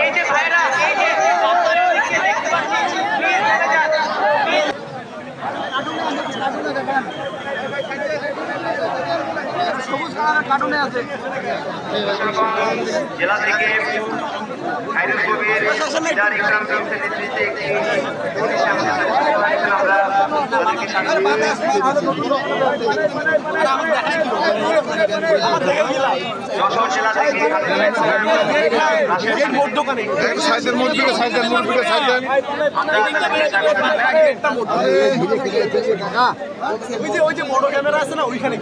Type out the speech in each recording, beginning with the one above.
এই যে ভাইরা এই যে দেখতে পাচ্ছি জেলা থেকে খায়রুল কবির ইকরাম নেতৃত্বে একটি আমরা তাদেরকে যশোর জেলা থেকে ওই যে বড় ক্যামেরা আছে না ওইখানে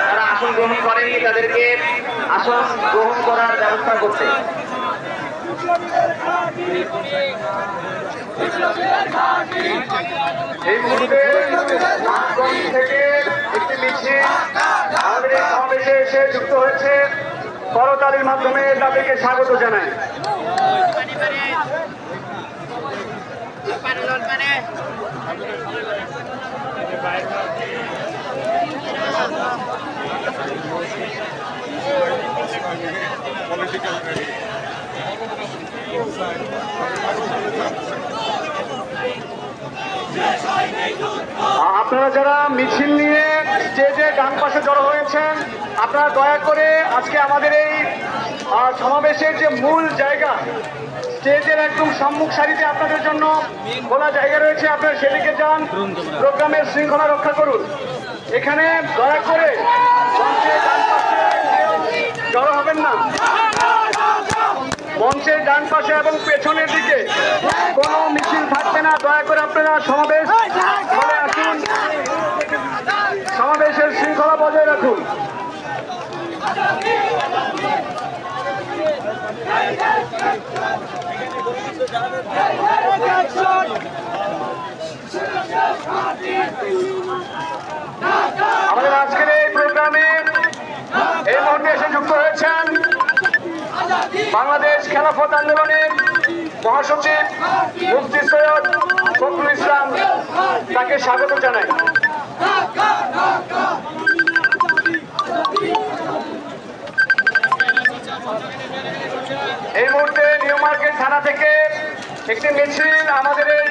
যারা আসন গ্রহণ করেনি তাদেরকে আসন গ্রহণ করার ব্যবস্থা করতে এই মুহূর্তে থেকে একটি মিছিল আমাদের এই সমাবেশে এসে যুক্ত হয়েছে। করতালির মাধ্যমে তাদেরকে স্বাগত জানাই। আপনারা যারা মিছিল নিয়ে স্টেজে ডান পাশে জড়ো হয়েছেন, আপনারা দয়া করে আজকে আমাদের এই সমাবেশের যে মূল জায়গা স্টেজের একদম সম্মুখ সারিতে আপনাদের জন্য খোলা জায়গা রয়েছে, আপনারা সেদিকে যান, প্রোগ্রামের শৃঙ্খলা রক্ষা করুন। এখানে দয়া করে মঞ্চের ডান পাশে জড়ো হবেন না। মঞ্চের ডান পাশে এবং পেছনের দিকে কোনো মিছিল থাকবে না। দয়া করে আপনারা সমাবেশ চলে আসুন, সমাবেশের শৃঙ্খলা বজায় রাখুন। আমাদের আজকের এই প্রোগ্রামে এই মুহূর্তে এসে যুক্ত হয়েছেন বাংলাদেশ খেলাফত আন্দোলনের মহাসচিব মুফতি সৈয়দ ফখরুল ইসলাম, তাকে স্বাগত জানাই। এই মুহূর্তে নিউ মার্কেট থানা থেকে একটি মিছিল আমাদের এই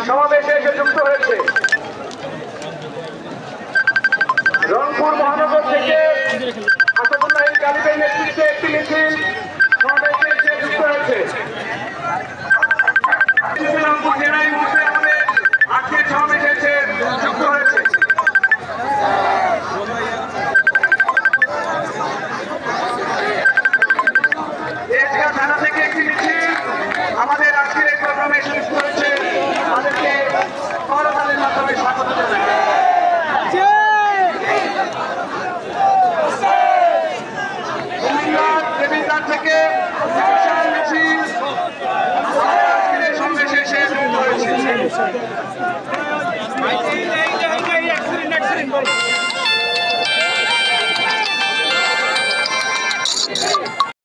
সমাবেশে এসে যুক্ত হয়েছে। রংপুর মহানগর থেকে আসাদুল্লাহ গালিবের নেতৃত্বে একটি মিছিল সমাবেশে এসে যুক্ত হয়েছে। রংপুর জেলায় মুহূর্তে আমাদের আজকের সমাবেশে এসে যুক্ত হয়েছে। থানা থেকে একটি মিছিল আমাদের আজকের এই প্রোগ্রামে এসে যুক্ত হয়েছে, তাদেরকে করতালির মাধ্যমে স্বাগত জানাই। থেকে বিশাল মিছিল আজকের এই সমাবেশে এসে যুক্ত হয়েছে।